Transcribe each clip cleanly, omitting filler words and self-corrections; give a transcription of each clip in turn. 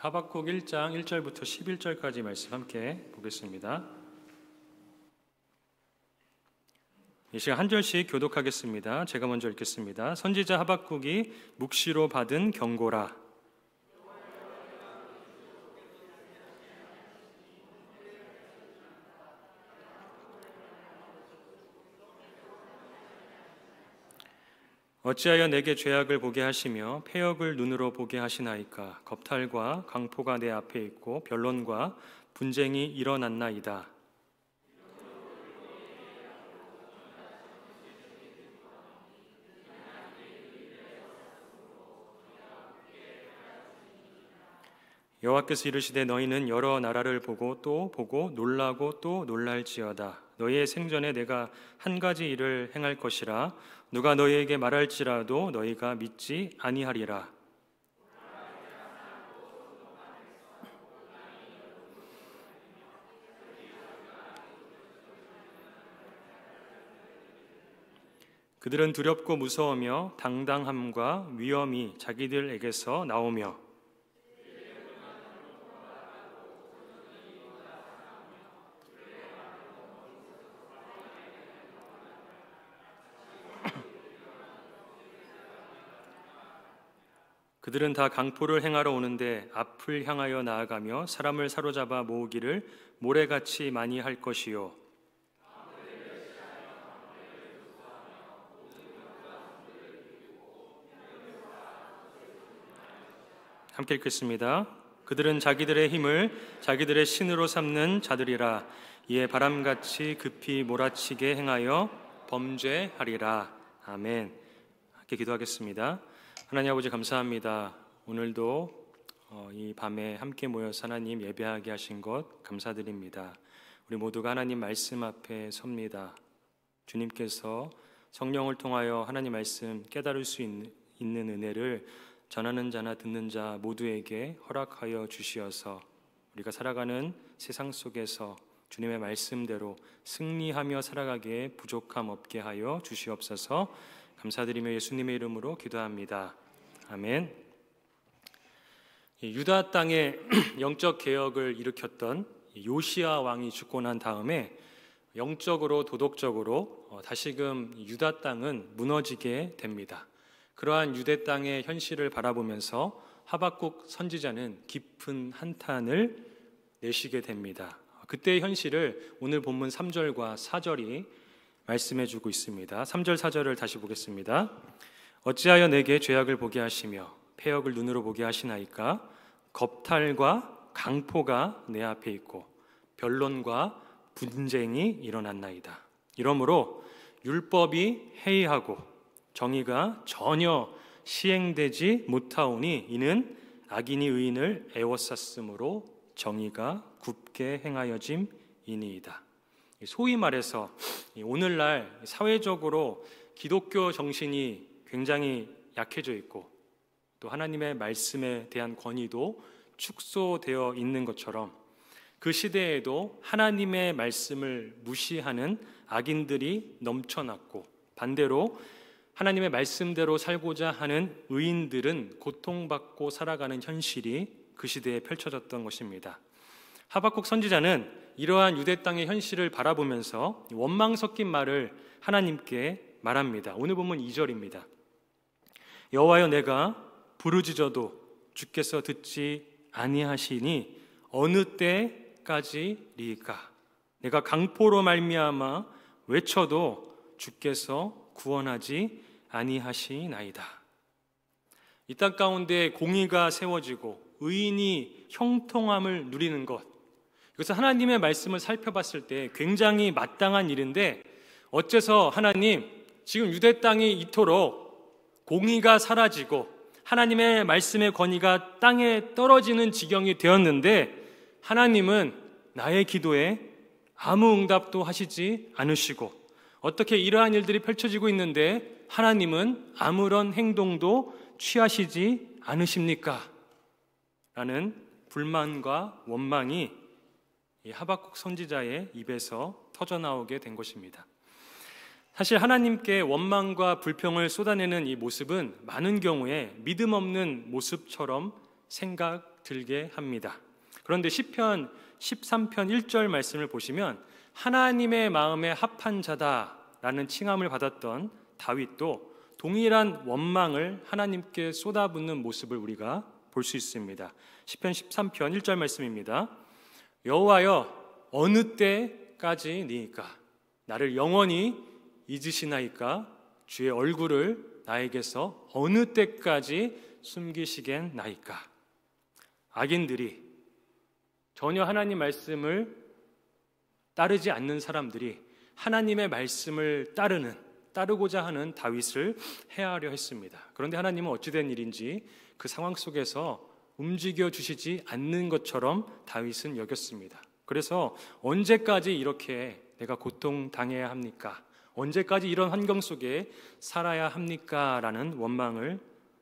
하박국 1장 1절부터 11절까지 말씀 함께 보겠습니다. 이 시간 한 절씩 교독하겠습니다. 제가 먼저 읽겠습니다. 선지자 하박국이 묵시로 받은 경고라. 어찌하여 내게 죄악을 보게 하시며 패역을 눈으로 보게 하시나이까. 겁탈과 강포가 내 앞에 있고 변론과 분쟁이 일어났나이다. 여호와께서 이르시되 너희는 여러 나라를 보고 또 보고 놀라고 또 놀랄지어다. 너희의 생전에 내가 한 가지 일을 행할 것이라. 누가 너희에게 말할지라도 너희가 믿지 아니하리라. 그들은 두렵고 무서우며 당당함과 위엄이 자기들에게서 나오며 그들은 다 강포를 행하러 오는데 앞을 향하여 나아가며 사람을 사로잡아 모으기를 모래같이 많이 할 것이요. 함께 읽겠습니다. 그들은 자기들의 힘을 자기들의 신으로 삼는 자들이라. 이에 바람같이 급히 몰아치게 행하여 범죄하리라. 아멘. 함께 기도하겠습니다. 하나님 아버지 감사합니다. 오늘도 이 밤에 함께 모여서 하나님 예배하게 하신 것 감사드립니다. 우리 모두가 하나님 말씀 앞에 섭니다. 주님께서 성령을 통하여 하나님 말씀 깨달을 수 있는 은혜를 전하는 자나 듣는 자 모두에게 허락하여 주시어서 우리가 살아가는 세상 속에서 주님의 말씀대로 승리하며 살아가기에 부족함 없게 하여 주시옵소서. 감사드리며 예수님의 이름으로 기도합니다. 아멘. 유다 땅에 영적 개혁을 일으켰던 요시야 왕이 죽고 난 다음에 영적으로 도덕적으로 다시금 유다 땅은 무너지게 됩니다. 그러한 유대 땅의 현실을 바라보면서 하박국 선지자는 깊은 한탄을 내쉬게 됩니다. 그때의 현실을 오늘 본문 3절과 4절이 말씀해주고 있습니다. 3절 4절을 다시 보겠습니다. 어찌하여 내게 죄악을 보게 하시며 패역을 눈으로 보게 하시나이까. 겁탈과 강포가 내 앞에 있고 변론과 분쟁이 일어났나이다. 이러므로 율법이 해이하고 정의가 전혀 시행되지 못하오니 이는 악인이 의인을 애워쌌으므로 정의가 굽게 행하여짐이니이다. 소위 말해서 오늘날 사회적으로 기독교 정신이 굉장히 약해져 있고 또 하나님의 말씀에 대한 권위도 축소되어 있는 것처럼 그 시대에도 하나님의 말씀을 무시하는 악인들이 넘쳐났고 반대로 하나님의 말씀대로 살고자 하는 의인들은 고통받고 살아가는 현실이 그 시대에 펼쳐졌던 것입니다. 하박국 선지자는 이러한 유대 땅의 현실을 바라보면서 원망 섞인 말을 하나님께 말합니다. 오늘 본문 2절입니다. 여호와여 내가 부르짖어도 주께서 듣지 아니하시니 어느 때까지리까. 내가 강포로 말미암아 외쳐도 주께서 구원하지 아니하시나이다. 이 땅 가운데 공의가 세워지고 의인이 형통함을 누리는 것, 이것은 하나님의 말씀을 살펴봤을 때 굉장히 마땅한 일인데 어째서 하나님 지금 유대 땅이 이토록 공의가 사라지고 하나님의 말씀의 권위가 땅에 떨어지는 지경이 되었는데 하나님은 나의 기도에 아무 응답도 하시지 않으시고 어떻게 이러한 일들이 펼쳐지고 있는데 하나님은 아무런 행동도 취하시지 않으십니까? 라는 불만과 원망이 이 하박국 선지자의 입에서 터져나오게 된 것입니다. 사실 하나님께 원망과 불평을 쏟아내는 이 모습은 많은 경우에 믿음 없는 모습처럼 생각됩니다. 들게 합니다. 그런데 시편 13편 1절 말씀을 보시면 하나님의 마음에 합한 자다라는 칭함을 받았던 다윗도 동일한 원망을 하나님께 쏟아붓는 모습을 우리가 볼 수 있습니다. 시편 13편 1절 말씀입니다. 여호와여 어느 때까지니까 나를 영원히 잊으시나이까 주의 얼굴을 나에게서 어느 때까지 숨기시겠나이까. 악인들이 전혀 하나님 말씀을 따르지 않는 사람들이 하나님의 말씀을 따르고자 하는 다윗을 해하려 했습니다. 그런데 하나님은 어찌된 일인지 그 상황 속에서 움직여 주시지 않는 것처럼 다윗은 여겼습니다. 그래서 언제까지 이렇게 내가 고통당해야 합니까? 언제까지 이런 환경 속에 살아야 합니까? 라는 원망을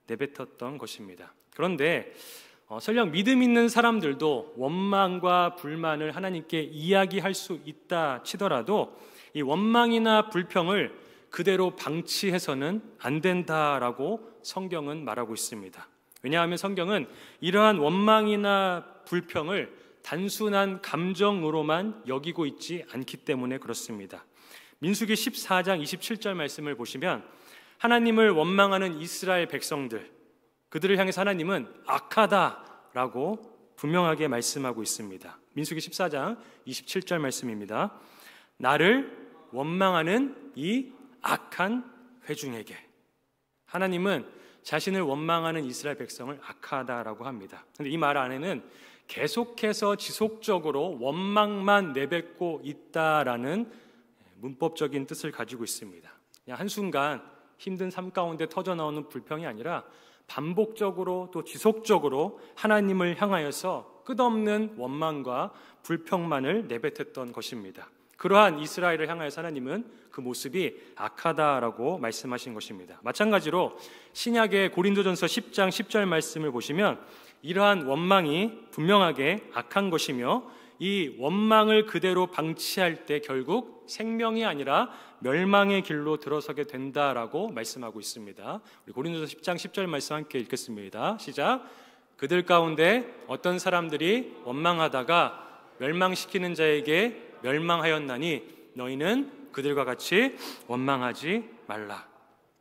내뱉었던 것입니다. 그런데 설령 믿음 있는 사람들도 원망과 불만을 하나님께 이야기할 수 있다 치더라도 이 원망이나 불평을 그대로 방치해서는 안 된다라고 성경은 말하고 있습니다. 왜냐하면 성경은 이러한 원망이나 불평을 단순한 감정으로만 여기고 있지 않기 때문에 그렇습니다. 민수기 14장 27절 말씀을 보시면 하나님을 원망하는 이스라엘 백성들, 그들을 향해서 하나님은 악하다라고 분명하게 말씀하고 있습니다. 민수기 14장 27절 말씀입니다. 나를 원망하는 이 악한 회중에게. 하나님은 자신을 원망하는 이스라엘 백성을 악하다라고 합니다. 그런데 이 말 안에는 계속해서 지속적으로 원망만 내뱉고 있다라는 문법적인 뜻을 가지고 있습니다. 그냥 한순간 힘든 삶 가운데 터져나오는 불평이 아니라 반복적으로 또 지속적으로 하나님을 향하여서 끝없는 원망과 불평만을 내뱉었던 것입니다. 그러한 이스라엘을 향하여서 하나님은 그 모습이 악하다라고 말씀하신 것입니다. 마찬가지로 신약의 고린도전서 10장 10절 말씀을 보시면 이러한 원망이 분명하게 악한 것이며 이 원망을 그대로 방치할 때 결국 생명이 아니라 멸망의 길로 들어서게 된다라고 말씀하고 있습니다. 우리 고린도서 10장 10절 말씀 함께 읽겠습니다. 시작. 그들 가운데 어떤 사람들이 원망하다가 멸망시키는 자에게 멸망하였나니 너희는 그들과 같이 원망하지 말라.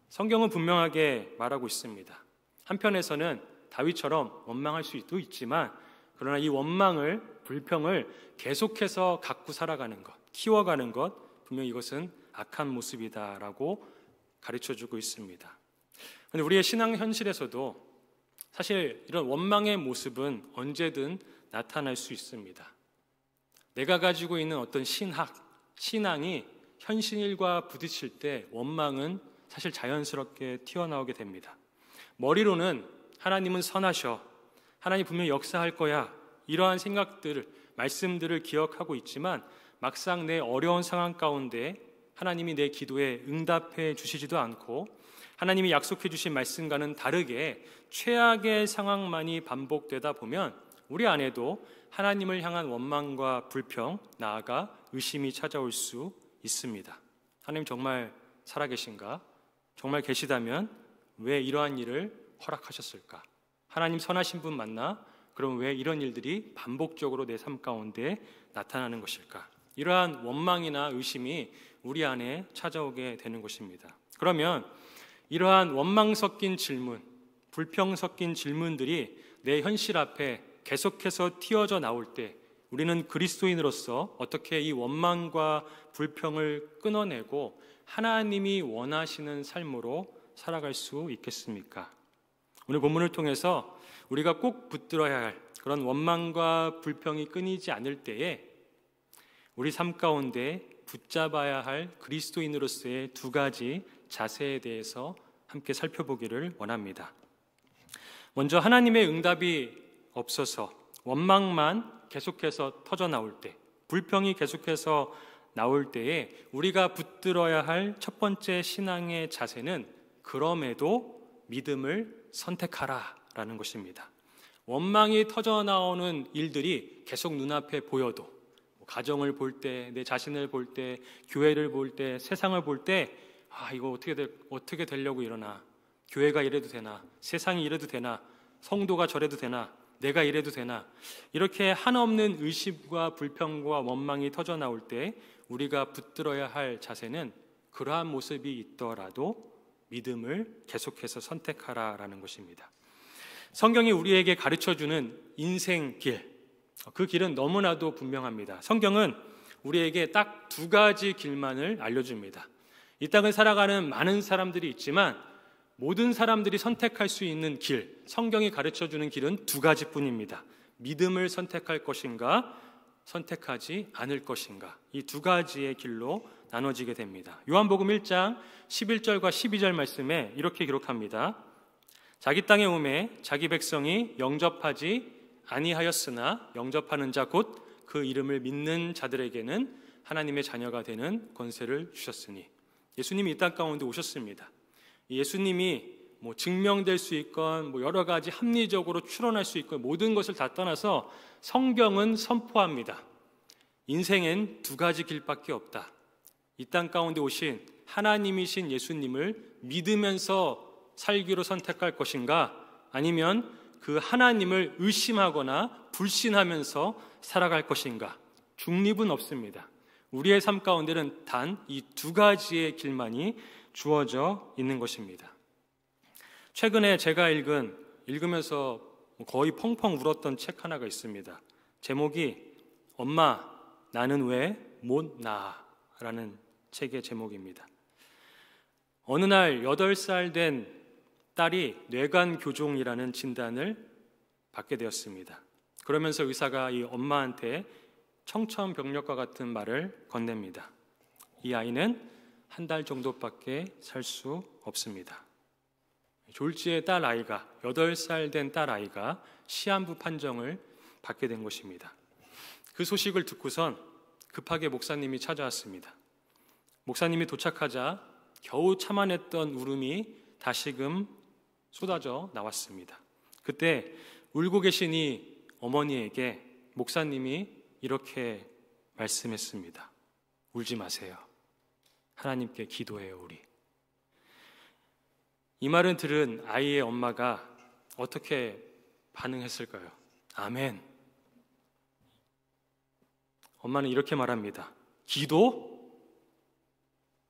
성경은 분명하게 말하고 있습니다. 한편에서는 다윗처럼 원망할 수도 있지만 그러나 이 원망을, 불평을 계속해서 갖고 살아가는 것, 키워가는 것, 분명히 이것은 악한 모습이다라고 가르쳐주고 있습니다. 그런데 우리의 신앙 현실에서도 사실 이런 원망의 모습은 언제든 나타날 수 있습니다. 내가 가지고 있는 어떤 신앙이 현실과 부딪힐 때 원망은 사실 자연스럽게 튀어나오게 됩니다. 머리로는 하나님은 선하셔, 하나님 분명히 역사할 거야, 이러한 생각들을, 말씀들을 기억하고 있지만 막상 내 어려운 상황 가운데 하나님이 내 기도에 응답해 주시지도 않고 하나님이 약속해 주신 말씀과는 다르게 최악의 상황만이 반복되다 보면 우리 안에도 하나님을 향한 원망과 불평, 나아가 의심이 찾아올 수 있습니다. 하나님 정말 살아계신가? 정말 계시다면 왜 이러한 일을 허락하셨을까? 하나님 선하신 분 맞나? 그럼 왜 이런 일들이 반복적으로 내 삶 가운데 나타나는 것일까? 이러한 원망이나 의심이 우리 안에 찾아오게 되는 것입니다. 그러면 이러한 원망 섞인 질문, 불평 섞인 질문들이 내 현실 앞에 계속해서 튀어져 나올 때 우리는 그리스도인으로서 어떻게 이 원망과 불평을 끊어내고 하나님이 원하시는 삶으로 살아갈 수 있겠습니까? 오늘 본문을 통해서 우리가 꼭 붙들어야 할 그런 원망과 불평이 끊이지 않을 때에 우리 삶 가운데 붙잡아야 할 그리스도인으로서의 두 가지 자세에 대해서 함께 살펴보기를 원합니다. 먼저 하나님의 응답이 없어서 원망만 계속해서 터져 나올 때, 불평이 계속해서 나올 때에 우리가 붙들어야 할 첫 번째 신앙의 자세는 그럼에도 믿음을 선택하라라는 것입니다. 원망이 터져 나오는 일들이 계속 눈앞에 보여도 가정을 볼 때, 내 자신을 볼 때, 교회를 볼 때, 세상을 볼 때 이거 어떻게 되려고 이러나, 교회가 이래도 되나, 세상이 이래도 되나, 성도가 저래도 되나, 내가 이래도 되나? 이렇게 한없는 의심과 불평과 원망이 터져 나올 때 우리가 붙들어야 할 자세는 그러한 모습이 있더라도 믿음을 계속해서 선택하라라는 것입니다. 성경이 우리에게 가르쳐주는 인생 길, 그 길은 너무나도 분명합니다. 성경은 우리에게 딱 두 가지 길만을 알려줍니다. 이 땅을 살아가는 많은 사람들이 있지만 모든 사람들이 선택할 수 있는 길, 성경이 가르쳐주는 길은 두 가지뿐입니다. 믿음을 선택할 것인가, 선택하지 않을 것인가, 이 두 가지의 길로 나눠지게 됩니다. 요한복음 1장 11절과 12절 말씀에 이렇게 기록합니다. 자기 땅에 오매 자기 백성이 영접하지 아니하였으나 영접하는 자 곧 그 이름을 믿는 자들에게는 하나님의 자녀가 되는 권세를 주셨으니, 예수님이 이 땅 가운데 오셨습니다. 예수님이 증명될 수 있건 여러 가지 합리적으로 추론할 수 있건 모든 것을 다 떠나서 성경은 선포합니다. 인생엔 두 가지 길밖에 없다. 이 땅 가운데 오신 하나님이신 예수님을 믿으면서 살기로 선택할 것인가, 아니면 그 하나님을 의심하거나 불신하면서 살아갈 것인가. 중립은 없습니다. 우리의 삶 가운데는 단 이 두 가지의 길만이 주어져 있는 것입니다. 최근에 제가 읽으면서 거의 펑펑 울었던 책 하나가 있습니다. 제목이 엄마 나는 왜 못 나아? 라는 책의 제목입니다. 어느 날 8살 된 딸이 뇌관 교종이라는 진단을 받게 되었습니다. 그러면서 의사가 이 엄마한테 청천벽력과 같은 말을 건넵니다. 이 아이는 한 달 정도밖에 살 수 없습니다. 졸지의 딸 아이가, 8살 된 딸 아이가 시한부 판정을 받게 된 것입니다. 그 소식을 듣고선 급하게 목사님이 찾아왔습니다. 목사님이 도착하자 겨우 참아냈던 울음이 다시금 쏟아져 나왔습니다. 그때 울고 계신 이 어머니에게 목사님이 이렇게 말씀했습니다. 울지 마세요. 하나님께 기도해요, 우리. 이 말을 들은 아이의 엄마가 어떻게 반응했을까요? 아멘. 엄마는 이렇게 말합니다. 기도?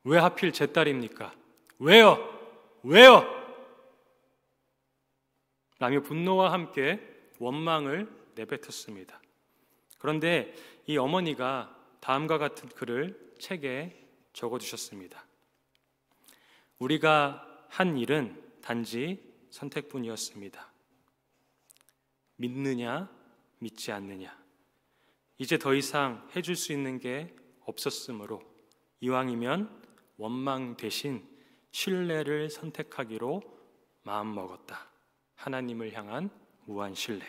왜 하필 제 딸입니까? 왜요? 왜요? 라며 분노와 함께 원망을 내뱉었습니다. 그런데 이 어머니가 다음과 같은 글을 책에 적어주셨습니다. 우리가 한 일은 단지 선택뿐이었습니다. 믿느냐, 믿지 않느냐. 이제 더 이상 해줄 수 있는 게 없었으므로 이왕이면 원망 대신 신뢰를 선택하기로 마음먹었다. 하나님을 향한 무한 신뢰.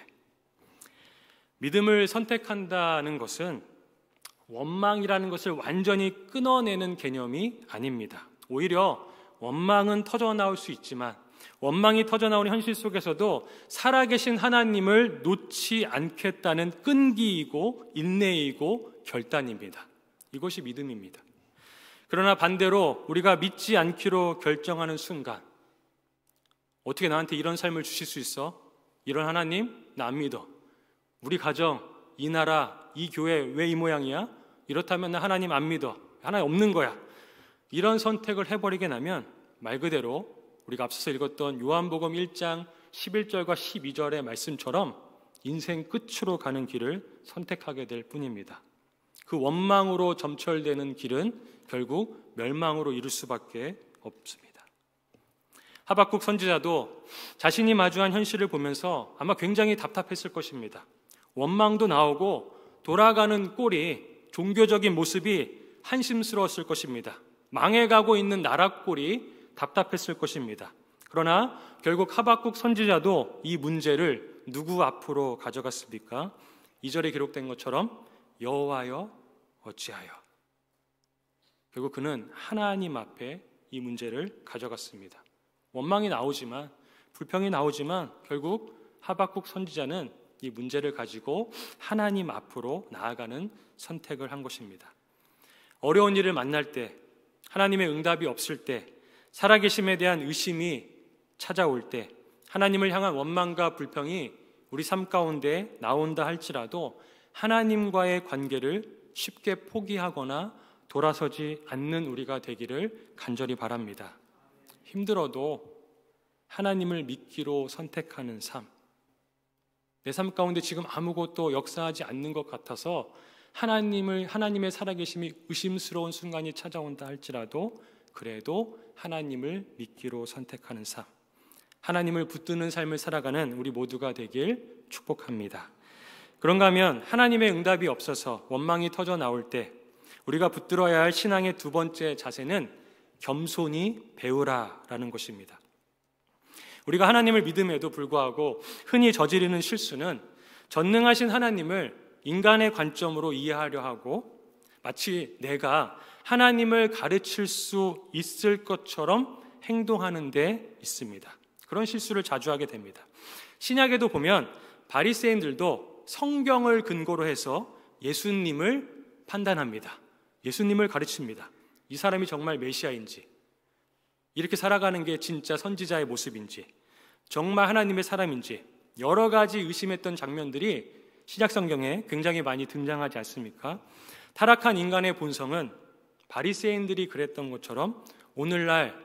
믿음을 선택한다는 것은 원망이라는 것을 완전히 끊어내는 개념이 아닙니다. 오히려 원망은 터져나올 수 있지만 원망이 터져나오는 현실 속에서도 살아계신 하나님을 놓지 않겠다는 끈기이고 인내이고 결단입니다. 이것이 믿음입니다. 그러나 반대로 우리가 믿지 않기로 결정하는 순간, 어떻게 나한테 이런 삶을 주실 수 있어? 이런 하나님? 나 안 믿어. 우리 가정, 이 나라, 이 교회 왜 이 모양이야? 이렇다면 나 하나님 안 믿어. 하나님 없는 거야. 이런 선택을 해버리게 되면 말 그대로 우리가 앞서서 읽었던 요한복음 1장 11절과 12절의 말씀처럼 인생 끝으로 가는 길을 선택하게 될 뿐입니다. 그 원망으로 점철되는 길은 결국 멸망으로 이룰 수밖에 없습니다. 하박국 선지자도 자신이 마주한 현실을 보면서 아마 굉장히 답답했을 것입니다. 원망도 나오고 돌아가는 꼴이, 종교적인 모습이 한심스러웠을 것입니다. 망해가고 있는 나라 꼴이 답답했을 것입니다. 그러나 결국 하박국 선지자도 이 문제를 누구 앞으로 가져갔습니까? 2절에 기록된 것처럼 여호와여 어찌하여. 결국 그는 하나님 앞에 이 문제를 가져갔습니다. 원망이 나오지만, 불평이 나오지만 결국 하박국 선지자는 이 문제를 가지고 하나님 앞으로 나아가는 선택을 한 것입니다. 어려운 일을 만날 때, 하나님의 응답이 없을 때, 살아계심에 대한 의심이 찾아올 때, 하나님을 향한 원망과 불평이 우리 삶 가운데 나온다 할지라도 하나님과의 관계를 쉽게 포기하거나 돌아서지 않는 우리가 되기를 간절히 바랍니다. 힘들어도 하나님을 믿기로 선택하는 삶, 내 삶 가운데 지금 아무것도 역사하지 않는 것 같아서 하나님의 살아계심이 의심스러운 순간이 찾아온다 할지라도 그래도 하나님을 믿기로 선택하는 삶, 하나님을 붙드는 삶을 살아가는 우리 모두가 되길 축복합니다. 그런가 하면 하나님의 응답이 없어서 원망이 터져 나올 때 우리가 붙들어야 할 신앙의 두 번째 자세는 겸손히 배우라라는 것입니다. 우리가 하나님을 믿음에도 불구하고 흔히 저지르는 실수는 전능하신 하나님을 인간의 관점으로 이해하려 하고 마치 내가 하나님을 가르칠 수 있을 것처럼 행동하는 데 있습니다. 그런 실수를 자주 하게 됩니다. 신약에도 보면 바리새인들도 성경을 근거로 해서 예수님을 판단합니다. 예수님을 가르칩니다. 이 사람이 정말 메시아인지, 이렇게 살아가는 게 진짜 선지자의 모습인지, 정말 하나님의 사람인지 여러 가지 의심했던 장면들이 신약 성경에 굉장히 많이 등장하지 않습니까? 타락한 인간의 본성은 바리새인들이 그랬던 것처럼 오늘날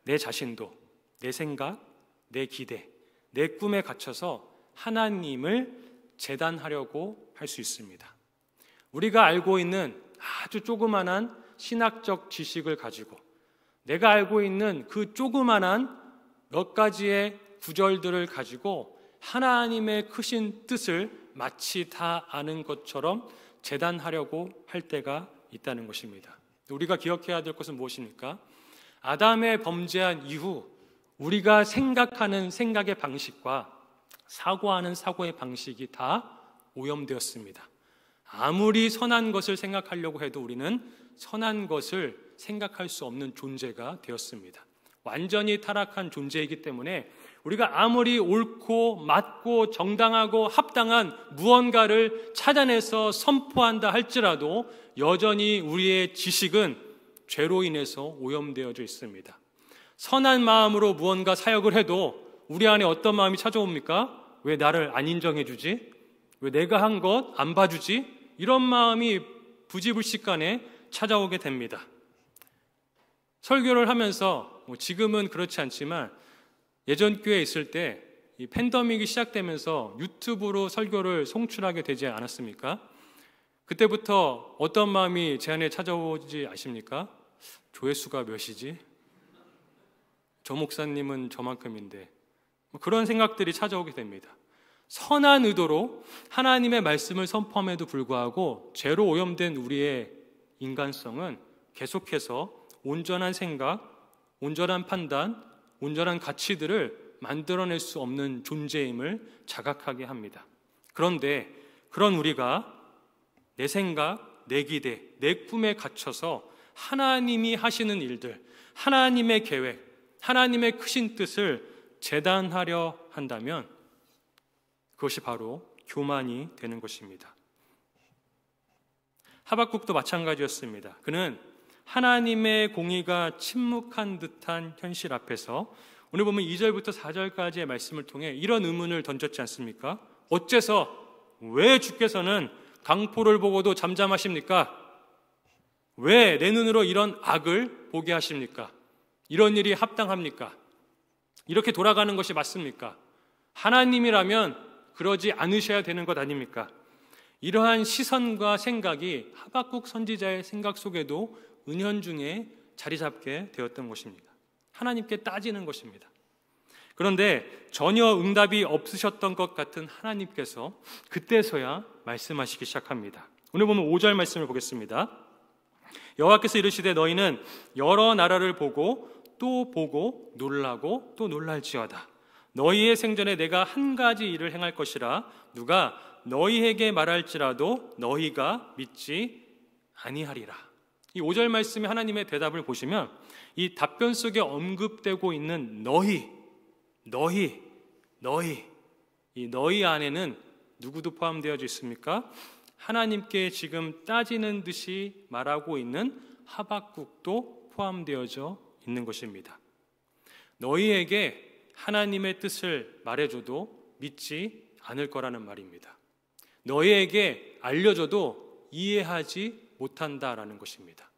내 자신도 내 생각, 내 기대, 내 꿈에 갇혀서 하나님을 재단하려고 할 수 있습니다. 우리가 알고 있는 아주 조그만한 신학적 지식을 가지고 내가 알고 있는 그 조그만한 몇 가지의 구절들을 가지고 하나님의 크신 뜻을 마치 다 아는 것처럼 재단하려고 할 때가 있다는 것입니다. 우리가 기억해야 될 것은 무엇입니까? 아담의 범죄한 이후 우리가 생각하는 생각의 방식과 사고하는 사고의 방식이 다 오염되었습니다. 아무리 선한 것을 생각하려고 해도 우리는 선한 것을 생각할 수 없는 존재가 되었습니다. 완전히 타락한 존재이기 때문에 우리가 아무리 옳고 맞고 정당하고 합당한 무언가를 찾아내서 선포한다 할지라도 여전히 우리의 지식은 죄로 인해서 오염되어져 있습니다. 선한 마음으로 무언가 사역을 해도 우리 안에 어떤 마음이 찾아옵니까? 왜 나를 안 인정해 주지? 왜 내가 한 것 안 봐주지? 이런 마음이 부지불식간에 찾아오게 됩니다. 설교를 하면서 지금은 그렇지 않지만 예전 교회에 있을 때 이 팬데믹이 시작되면서 유튜브로 설교를 송출하게 되지 않았습니까? 그때부터 어떤 마음이 제 안에 찾아오지 아십니까? 조회수가 몇이지? 저 목사님은 저만큼인데 그런 생각들이 찾아오게 됩니다. 선한 의도로 하나님의 말씀을 선포함에도 불구하고 죄로 오염된 우리의 인간성은 계속해서 온전한 생각, 온전한 판단, 온전한 가치들을 만들어낼 수 없는 존재임을 자각하게 합니다. 그런데 그런 우리가 내 생각, 내 기대, 내 꿈에 갇혀서 하나님이 하시는 일들, 하나님의 계획, 하나님의 크신 뜻을 재단하려 한다면 그것이 바로 교만이 되는 것입니다. 하박국도 마찬가지였습니다. 그는 하나님의 공의가 침묵한 듯한 현실 앞에서 오늘 보면 2절부터 4절까지의 말씀을 통해 이런 의문을 던졌지 않습니까? 어째서 왜 주께서는 강포를 보고도 잠잠하십니까? 왜 내 눈으로 이런 악을 보게 하십니까? 이런 일이 합당합니까? 이렇게 돌아가는 것이 맞습니까? 하나님이라면 그러지 않으셔야 되는 것 아닙니까? 이러한 시선과 생각이 하박국 선지자의 생각 속에도 은연중에 자리 잡게 되었던 것입니다. 하나님께 따지는 것입니다. 그런데 전혀 응답이 없으셨던 것 같은 하나님께서 그때서야 말씀하시기 시작합니다. 오늘 보면 5절 말씀을 보겠습니다. 여호와께서 이르시되 너희는 여러 나라를 보고 또 보고 놀라고 또 놀랄지어다. 너희의 생전에 내가 한 가지 일을 행할 것이라 누가 너희에게 말할지라도 너희가 믿지 아니하리라. 이 5절 말씀의 하나님의 대답을 보시면 이 답변 속에 언급되고 있는 너희, 이 너희 안에는 누구도 포함되어져 있습니까? 하나님께 지금 따지는 듯이 말하고 있는 하박국도 포함되어져 있는 것입니다. 너희에게 하나님의 뜻을 말해줘도 믿지 않을 거라는 말입니다. 너희에게 알려줘도 이해하지 못한다라는 것입니다.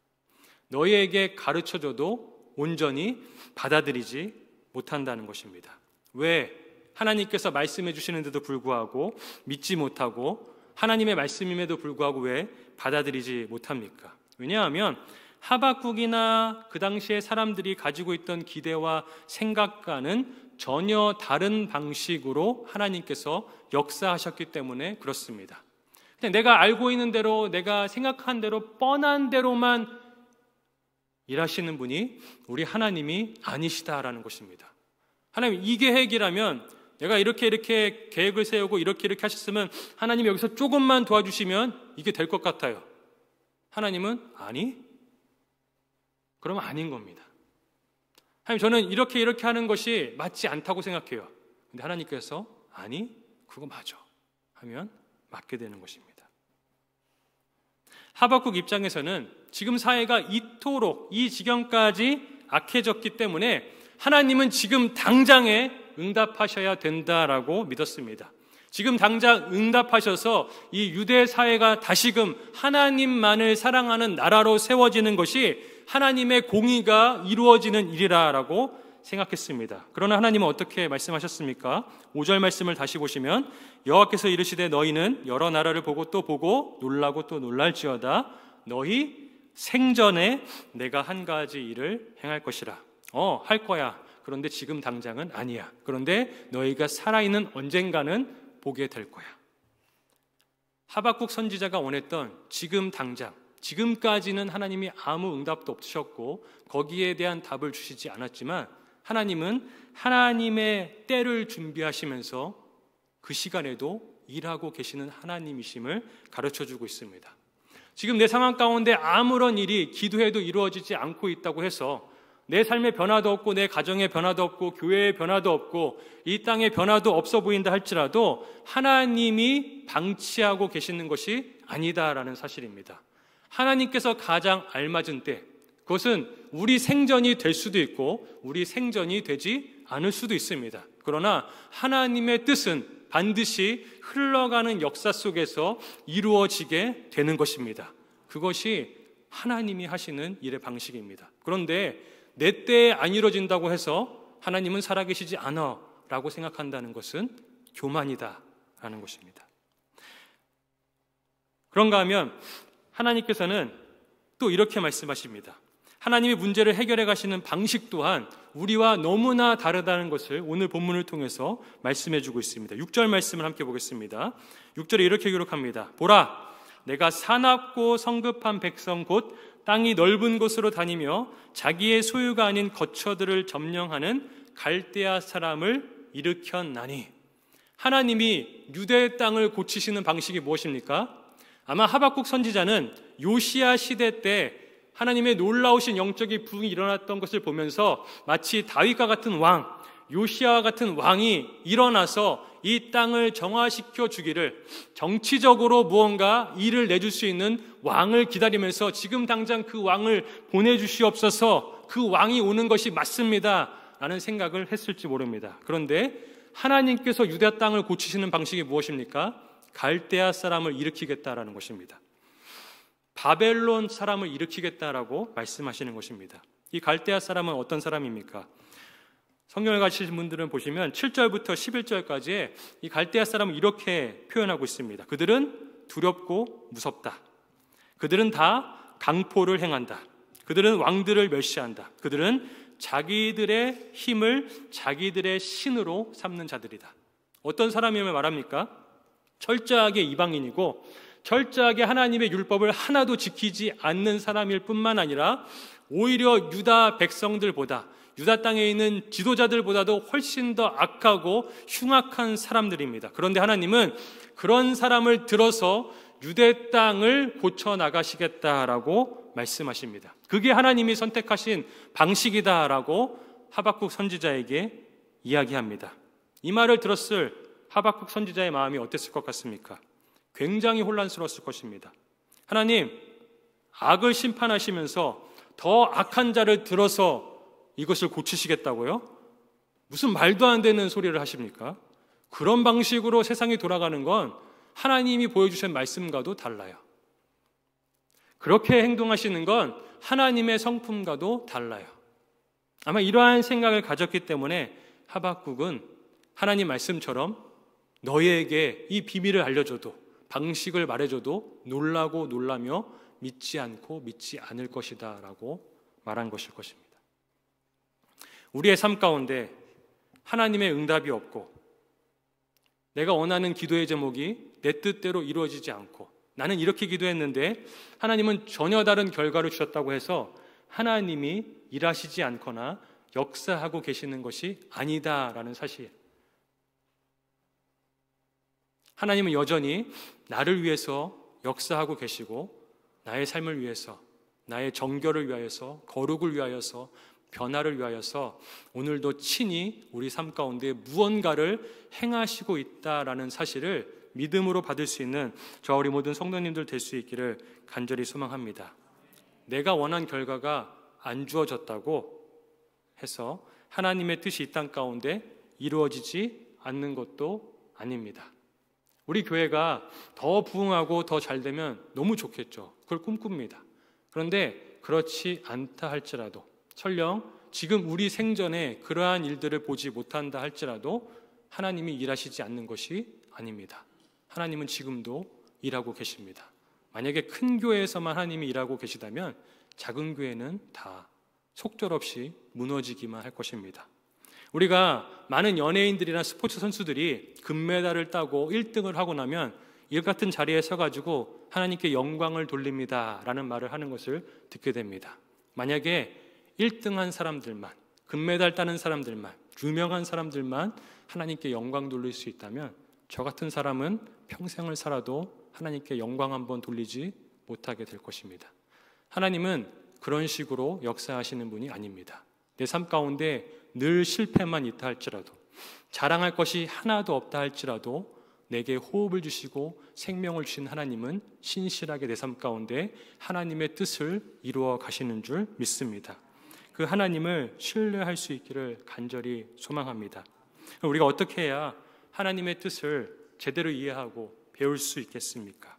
너희에게 가르쳐줘도 온전히 받아들이지 못한다는 것입니다. 왜 하나님께서 말씀해 주시는데도 불구하고 믿지 못하고 하나님의 말씀임에도 불구하고 왜 받아들이지 못합니까? 왜냐하면 하박국이나 그 당시에 사람들이 가지고 있던 기대와 생각과는 전혀 다른 방식으로 하나님께서 역사하셨기 때문에 그렇습니다. 그냥 내가 알고 있는 대로, 내가 생각한 대로, 뻔한 대로만 일하시는 분이 우리 하나님이 아니시다라는 것입니다. 하나님, 이게 계획이라면 내가 이렇게 계획을 세우고 이렇게 하셨으면 하나님 여기서 조금만 도와주시면 이게 될 것 같아요. 하나님은 아니? 그러면 아닌 겁니다. 하나님, 저는 이렇게 하는 것이 맞지 않다고 생각해요. 근데 하나님께서 아니, 그거 맞아 하면 맞게 되는 것입니다. 하박국 입장에서는 지금 사회가 이토록 이 지경까지 악해졌기 때문에 하나님은 지금 당장에 응답하셔야 된다라고 믿었습니다. 지금 당장 응답하셔서 이 유대 사회가 다시금 하나님만을 사랑하는 나라로 세워지는 것이 하나님의 공의가 이루어지는 일이라고 생각했습니다. 그러나 하나님은 어떻게 말씀하셨습니까? 5절 말씀을 다시 보시면 여호와께서 이르시되 너희는 여러 나라를 보고 또 보고 놀라고 또 놀랄지어다. 너희 생전에 내가 한 가지 일을 행할 것이라. 할 거야. 그런데 지금 당장은 아니야. 그런데 너희가 살아있는 언젠가는 보게 될 거야. 하박국 선지자가 원했던 지금 당장, 지금까지는 하나님이 아무 응답도 없으셨고 거기에 대한 답을 주시지 않았지만 하나님은 하나님의 때를 준비하시면서 그 시간에도 일하고 계시는 하나님이심을 가르쳐주고 있습니다. 지금 내 상황 가운데 아무런 일이 기도해도 이루어지지 않고 있다고 해서 내 삶의 변화도 없고 내 가정의 변화도 없고 교회의 변화도 없고 이 땅의 변화도 없어 보인다 할지라도 하나님이 방치하고 계시는 것이 아니다라는 사실입니다. 하나님께서 가장 알맞은 때, 그것은 우리 생전이 될 수도 있고 우리 생전이 되지 않을 수도 있습니다. 그러나 하나님의 뜻은 반드시 흘러가는 역사 속에서 이루어지게 되는 것입니다. 그것이 하나님이 하시는 일의 방식입니다. 그런데 내 때에 안 이루어진다고 해서 하나님은 살아계시지 않아 라고 생각한다는 것은 교만이다라는 것입니다. 그런가 하면 하나님께서는 또 이렇게 말씀하십니다. 하나님이 문제를 해결해 가시는 방식 또한 우리와 너무나 다르다는 것을 오늘 본문을 통해서 말씀해 주고 있습니다. 6절 말씀을 함께 보겠습니다. 6절에 이렇게 기록합니다. 보라, 내가 사납고 성급한 백성 곧 땅이 넓은 곳으로 다니며 자기의 소유가 아닌 거처들을 점령하는 갈대아 사람을 일으켰나니. 하나님이 유대의 땅을 고치시는 방식이 무엇입니까? 아마 하박국 선지자는 요시야 시대 때 하나님의 놀라우신 영적인 부흥이 일어났던 것을 보면서 마치 다윗과 같은 왕, 요시야와 같은 왕이 일어나서 이 땅을 정화시켜 주기를, 정치적으로 무언가 일을 내줄 수 있는 왕을 기다리면서 지금 당장 그 왕을 보내주시옵소서, 그 왕이 오는 것이 맞습니다 라는 생각을 했을지 모릅니다. 그런데 하나님께서 유대 땅을 고치시는 방식이 무엇입니까? 갈대아 사람을 일으키겠다라는 것입니다. 바벨론 사람을 일으키겠다라고 말씀하시는 것입니다. 이 갈대아 사람은 어떤 사람입니까? 성경을 가지신 분들은 보시면 7절부터 11절까지의 이 갈대아 사람을 이렇게 표현하고 있습니다. 그들은 두렵고 무섭다. 그들은 다 강포를 행한다. 그들은 왕들을 멸시한다. 그들은 자기들의 힘을 자기들의 신으로 삼는 자들이다. 어떤 사람이면 말합니까? 철저하게 이방인이고 철저하게 하나님의 율법을 하나도 지키지 않는 사람일 뿐만 아니라 오히려 유다 백성들보다, 유다 땅에 있는 지도자들보다도 훨씬 더 악하고 흉악한 사람들입니다. 그런데 하나님은 그런 사람을 들어서 유대 땅을 고쳐나가시겠다라고 말씀하십니다. 그게 하나님이 선택하신 방식이다라고 하박국 선지자에게 이야기합니다. 이 말을 들었을 하박국 선지자의 마음이 어땠을 것 같습니까? 굉장히 혼란스러웠을 것입니다. 하나님, 악을 심판하시면서 더 악한 자를 들어서 이것을 고치시겠다고요? 무슨 말도 안 되는 소리를 하십니까? 그런 방식으로 세상이 돌아가는 건 하나님이 보여주신 말씀과도 달라요. 그렇게 행동하시는 건 하나님의 성품과도 달라요. 아마 이러한 생각을 가졌기 때문에 하박국은 하나님 말씀처럼 너희에게 이 비밀을 알려줘도, 방식을 말해줘도 놀라고 놀라며 믿지 않고 믿지 않을 것이다 라고 말한 것일 것입니다. 우리의 삶 가운데 하나님의 응답이 없고 내가 원하는 기도의 제목이 내 뜻대로 이루어지지 않고 나는 이렇게 기도했는데 하나님은 전혀 다른 결과를 주셨다고 해서 하나님이 일하시지 않거나 역사하고 계시는 것이 아니다라는 사실. 하나님은 여전히 나를 위해서 역사하고 계시고 나의 삶을 위해서, 나의 정결을 위하여서, 거룩을 위하여서, 변화를 위하여서 오늘도 친히 우리 삶 가운데 무언가를 행하시고 있다라는 사실을 믿음으로 받을 수 있는 저와 우리 모든 성도님들 될 수 있기를 간절히 소망합니다. 내가 원한 결과가 안 주어졌다고 해서 하나님의 뜻이 이 땅 가운데 이루어지지 않는 것도 아닙니다. 우리 교회가 더 부흥하고 더 잘 되면 너무 좋겠죠. 그걸 꿈꿉니다. 그런데 그렇지 않다 할지라도, 설령 지금 우리 생전에 그러한 일들을 보지 못한다 할지라도 하나님이 일하시지 않는 것이 아닙니다. 하나님은 지금도 일하고 계십니다. 만약에 큰 교회에서만 하나님이 일하고 계시다면 작은 교회는 다 속절없이 무너지기만 할 것입니다. 우리가 많은 연예인들이나 스포츠 선수들이 금메달을 따고 1등을 하고 나면 이 같은 자리에 서가지고 하나님께 영광을 돌립니다 라는 말을 하는 것을 듣게 됩니다. 만약에 1등한 사람들만, 금메달 따는 사람들만, 유명한 사람들만 하나님께 영광 돌릴 수 있다면 저 같은 사람은 평생을 살아도 하나님께 영광 한번 돌리지 못하게 될 것입니다. 하나님은 그런 식으로 역사하시는 분이 아닙니다. 내 삶 가운데 늘 실패만 있다 할지라도, 자랑할 것이 하나도 없다 할지라도 내게 호흡을 주시고 생명을 주신 하나님은 신실하게 내 삶 가운데 하나님의 뜻을 이루어 가시는 줄 믿습니다. 그 하나님을 신뢰할 수 있기를 간절히 소망합니다. 우리가 어떻게 해야 하나님의 뜻을 제대로 이해하고 배울 수 있겠습니까?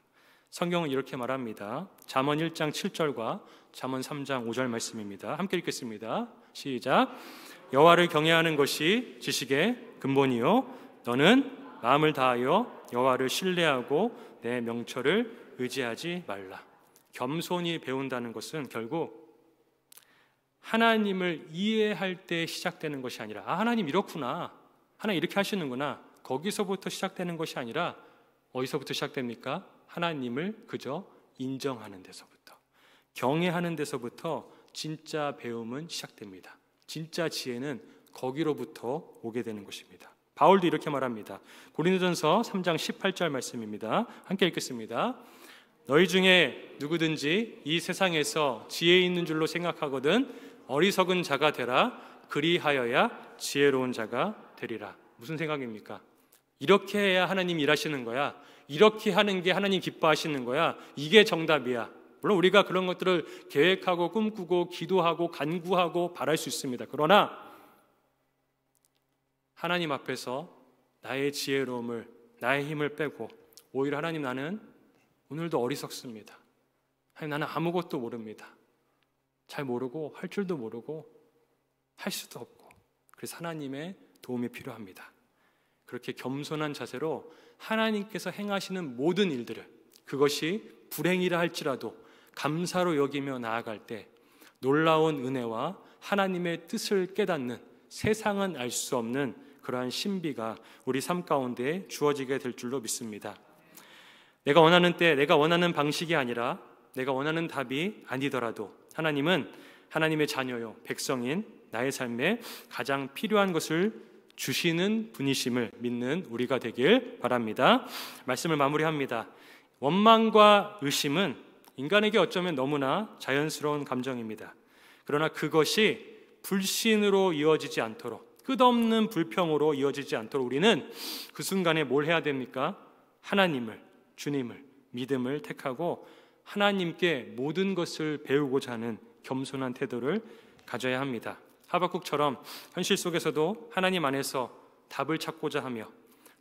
성경은 이렇게 말합니다. 잠언 1장 7절과 잠언 3장 5절 말씀입니다. 함께 읽겠습니다. 시작. 여호와를 경외하는 것이 지식의 근본이요 너는 마음을 다하여 여호와를 신뢰하고 내 명철을 의지하지 말라. 겸손히 배운다는 것은 결국 하나님을 이해할 때 시작되는 것이 아니라 하나님 이렇구나, 하나님 이렇게 하시는구나, 거기서부터 시작되는 것이 아니라 어디서부터 시작됩니까? 하나님을 그저 인정하는 데서부터, 경외하는 데서부터 진짜 배움은 시작됩니다. 진짜 지혜는 거기로부터 오게 되는 것입니다. 바울도 이렇게 말합니다. 고린도전서 3장 18절 말씀입니다. 함께 읽겠습니다. 너희 중에 누구든지 이 세상에서 지혜 있는 줄로 생각하거든 어리석은 자가 되라. 그리하여야 지혜로운 자가 되리라. 무슨 생각입니까? 이렇게 해야 하나님 일하시는 거야. 이렇게 하는 게 하나님 기뻐하시는 거야. 이게 정답이야. 물론 우리가 그런 것들을 계획하고 꿈꾸고 기도하고 간구하고 바랄 수 있습니다. 그러나 하나님 앞에서 나의 지혜로움을, 나의 힘을 빼고 오히려 하나님 나는 오늘도 어리석습니다. 하나님 나는 아무것도 모릅니다. 잘 모르고 할 줄도 모르고 할 수도 없고 그래서 하나님의 도움이 필요합니다. 그렇게 겸손한 자세로 하나님께서 행하시는 모든 일들을, 그것이 불행이라 할지라도 감사로 여기며 나아갈 때 놀라운 은혜와 하나님의 뜻을 깨닫는, 세상은 알 수 없는 그러한 신비가 우리 삶 가운데 주어지게 될 줄로 믿습니다. 내가 원하는 때, 내가 원하는 방식이 아니라 내가 원하는 답이 아니더라도 하나님은 하나님의 자녀요, 백성인 나의 삶에 가장 필요한 것을 주시는 분이심을 믿는 우리가 되길 바랍니다. 말씀을 마무리합니다. 원망과 의심은 인간에게 어쩌면 너무나 자연스러운 감정입니다. 그러나 그것이 불신으로 이어지지 않도록, 끝없는 불평으로 이어지지 않도록 우리는 그 순간에 뭘 해야 됩니까? 하나님을, 주님을, 믿음을 택하고 하나님께 모든 것을 배우고자 하는 겸손한 태도를 가져야 합니다. 하박국처럼 현실 속에서도 하나님 안에서 답을 찾고자 하며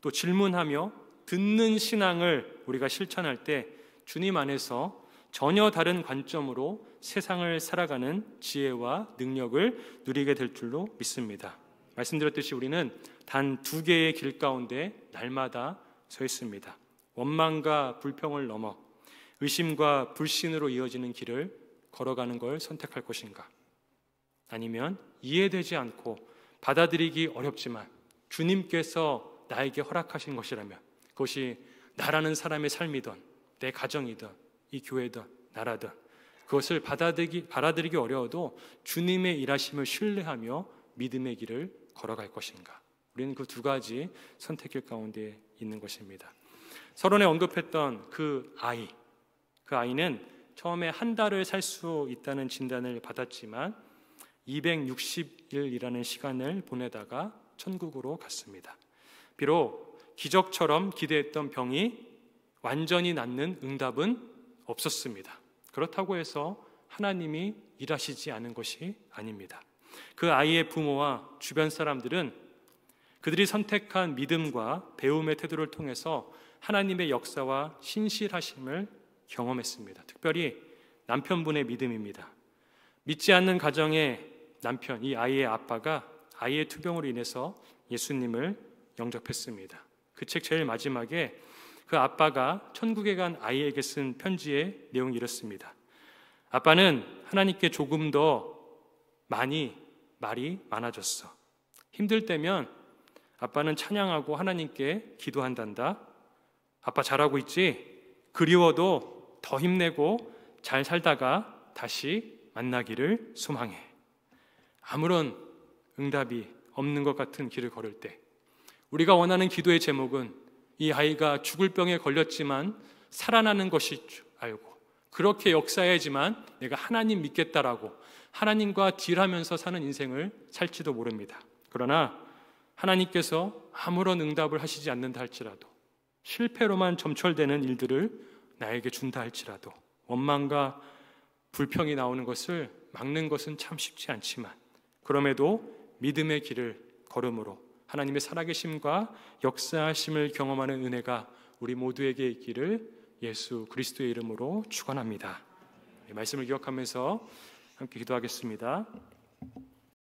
또 질문하며 듣는 신앙을 우리가 실천할 때 주님 안에서 전혀 다른 관점으로 세상을 살아가는 지혜와 능력을 누리게 될 줄로 믿습니다. 말씀드렸듯이 우리는 단 두 개의 길 가운데 날마다 서 있습니다. 원망과 불평을 넘어 의심과 불신으로 이어지는 길을 걸어가는 걸 선택할 것인가? 아니면 이해되지 않고 받아들이기 어렵지만 주님께서 나에게 허락하신 것이라면, 그것이 나라는 사람의 삶이든 내 가정이든 이 교회든 나라든, 그것을 받아들이기 어려워도 주님의 일하심을 신뢰하며 믿음의 길을 걸어갈 것인가? 우리는 그 두 가지 선택길 가운데 있는 것입니다. 서론에 언급했던 그 아이는 처음에 한 달을 살 수 있다는 진단을 받았지만 260일이라는 시간을 보내다가 천국으로 갔습니다. 비록 기적처럼 기대했던 병이 완전히 낫는 응답은 없었습니다. 그렇다고 해서 하나님이 일하시지 않은 것이 아닙니다. 그 아이의 부모와 주변 사람들은 그들이 선택한 믿음과 배움의 태도를 통해서 하나님의 역사와 신실하심을 경험했습니다. 특별히 남편분의 믿음입니다. 믿지 않는 가정의 남편, 이 아이의 아빠가 아이의 투병으로 인해서 예수님을 영접했습니다. 그 책 제일 마지막에 그 아빠가 천국에 간 아이에게 쓴 편지의 내용이 이렇습니다. 아빠는 하나님께 조금 더 말이 많아졌어. 힘들 때면 아빠는 찬양하고 하나님께 기도한단다. 아빠 잘하고 있지? 그리워도 더 힘내고 잘 살다가 다시 만나기를 소망해. 아무런 응답이 없는 것 같은 길을 걸을 때 우리가 원하는 기도의 제목은 이 아이가 죽을 병에 걸렸지만 살아나는 것일 줄 알고, 그렇게 역사해야지만 내가 하나님 믿겠다라고 하나님과 딜하면서 사는 인생을 살지도 모릅니다. 그러나 하나님께서 아무런 응답을 하시지 않는다 할지라도, 실패로만 점철되는 일들을 나에게 준다 할지라도, 원망과 불평이 나오는 것을 막는 것은 참 쉽지 않지만 그럼에도 믿음의 길을 걸음으로 하나님의 살아계심과 역사하심을 경험하는 은혜가 우리 모두에게 있기를 예수 그리스도의 이름으로 축원합니다. 말씀을 기억하면서 함께 기도하겠습니다.